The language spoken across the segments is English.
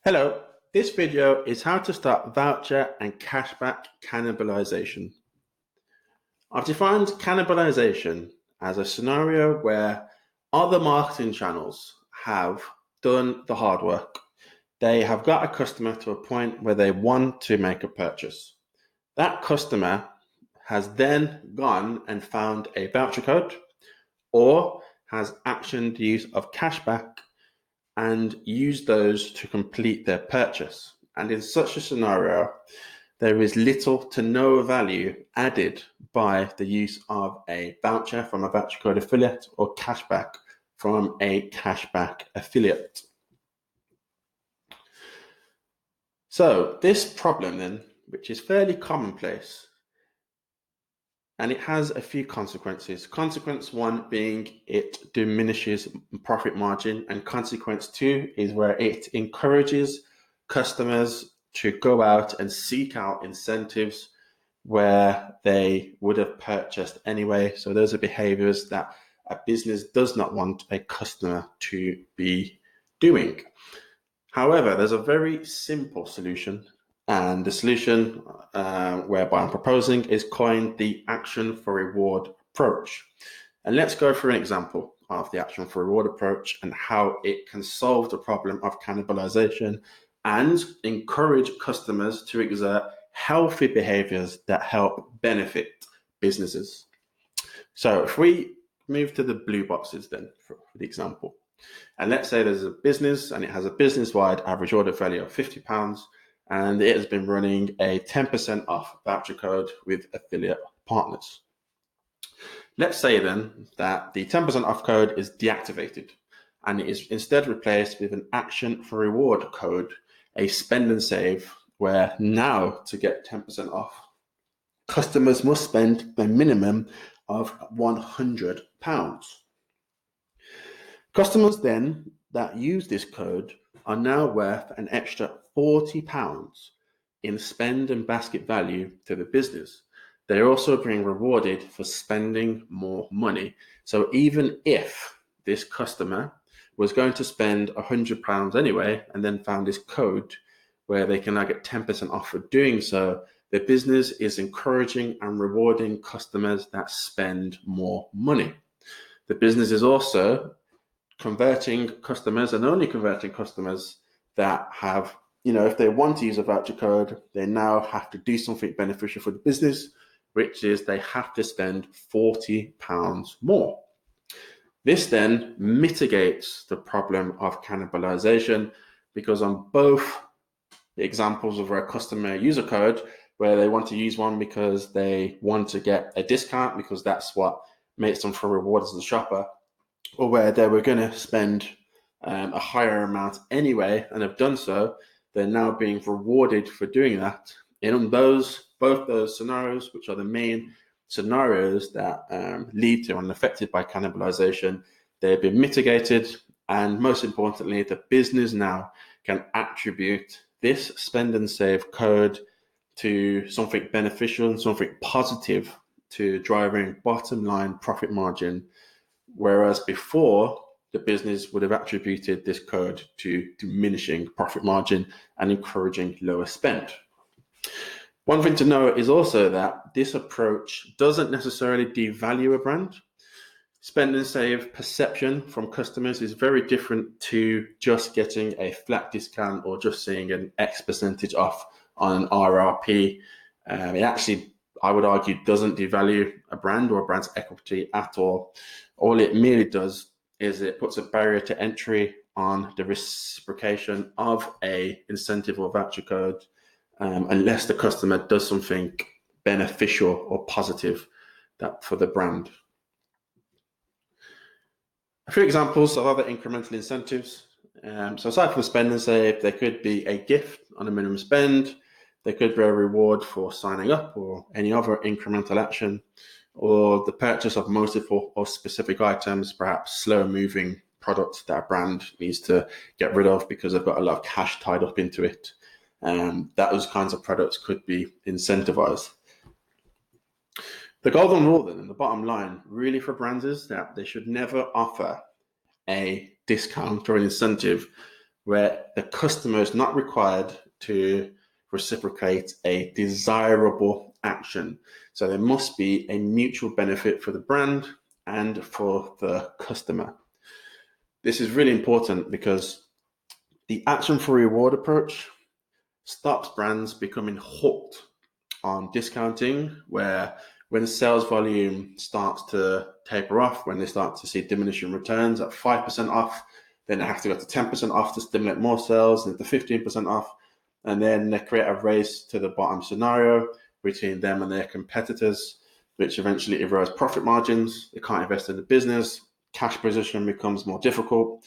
Hello, this video is how to start voucher and cashback cannibalization. I've defined cannibalization as a scenario where other marketing channels have done the hard work. They have got a customer to a point where they want to make a purchase. That customer has then gone and found a voucher code or has actioned the use of cashback and use those to complete their purchase. And in such a scenario, there is little to no value added by the use of a voucher from a voucher code affiliate or cashback from a cashback affiliate. So this problem then, which is fairly commonplace, and it has a few consequences. Consequence one being it diminishes profit margin, and consequence two is where it encourages customers to go out and seek out incentives where they would have purchased anyway. So those are behaviors that a business does not want a customer to be doing. However, there's a very simple solution. And the solution whereby I'm proposing is coined the action for reward approach. And let's go through an example of the action for reward approach and how it can solve the problem of cannibalization and encourage customers to exert healthy behaviors that help benefit businesses. So if we move to the blue boxes then for the example, and let's say there's a business and it has a business-wide average order value of £50, and it has been running a 10% off voucher code with affiliate partners. Let's say then that the 10% off code is deactivated and it is instead replaced with an action for reward code, a spend and save, where now to get 10% off, customers must spend a minimum of £100. Customers then that use this code are now worth an extra £40 in spend and basket value to the business. They're also being rewarded for spending more money. So even if this customer was going to spend £100 anyway and then found this code where they can now get 10% off for doing so, the business is encouraging and rewarding customers that spend more money. The business is also converting customers and only converting customers that have, if they want to use a voucher code, they now have to do something beneficial for the business, which is they have to spend £40 more. This then mitigates the problem of cannibalization because on both the examples of where a customer use a code where they want to use one because they want to get a discount because that's what makes them feel rewarded as a shopper, or where they were going to spend a higher amount anyway and have done so, they're now being rewarded for doing that. In both those scenarios, which are the main scenarios that lead to and are affected by cannibalization, they've been mitigated, and most importantly, the business now can attribute this spend and save code to something beneficial and something positive to driving bottom line profit margin, whereas before the business would have attributed this code to diminishing profit margin and encouraging lower spend. One thing to note is also that this approach doesn't necessarily devalue a brand. Spend and save perception from customers is very different to just getting a flat discount or just seeing an X percentage off on an RRP. It actually, I would argue, doesn't devalue a brand or a brand's equity at all. All it merely does is it puts a barrier to entry on the reciprocation of a incentive or voucher code, unless the customer does something beneficial or positive that for the brand. A few examples of other incremental incentives. So aside from spend and save, there could be a gift on a minimum spend. There could be a reward for signing up or any other incremental action, or the purchase of multiple or specific items, perhaps slow moving products that a brand needs to get rid of because they've got a lot of cash tied up into it. Those kinds of products could be incentivized. The golden rule then, and the bottom line really for brands, is that they should never offer a discount or an incentive where the customer is not required to reciprocate a desirable action. So there must be a mutual benefit for the brand and for the customer. This is really important because the action for reward approach stops brands becoming hooked on discounting, where when sales volume starts to taper off, when they start to see diminishing returns at 5% off, then they have to go to 10% off to stimulate more sales, and to 15% off, and then they create a race to the bottom scenario between them and their competitors, which eventually erodes profit margins. They can't invest in the business, cash position becomes more difficult.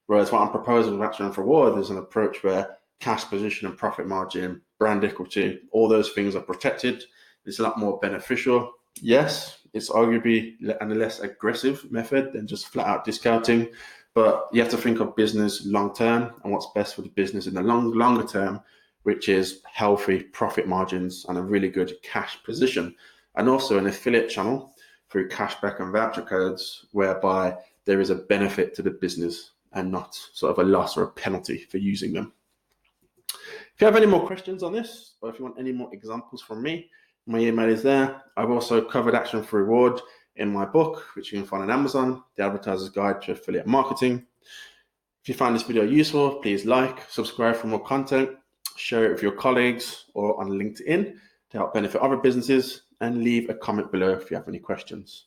Whereas what I'm proposing with Action for Reward is an approach where cash position and profit margin, brand equity, all those things are protected. It's a lot more beneficial. Yes, it's arguably a less aggressive method than just flat out discounting, but you have to think of business long term and what's best for the business in the longer term, which is healthy profit margins and a really good cash position. And also an affiliate channel through cashback and voucher codes, whereby there is a benefit to the business and not sort of a loss or a penalty for using them. If you have any more questions on this, or if you want any more examples from me, my email is there. I've also covered Action for Reward in my book, which you can find on Amazon, The Advertiser's Guide to Affiliate Marketing. If you find this video useful, please like, subscribe for more content, share it with your colleagues or on LinkedIn to help benefit other businesses, and leave a comment below if you have any questions.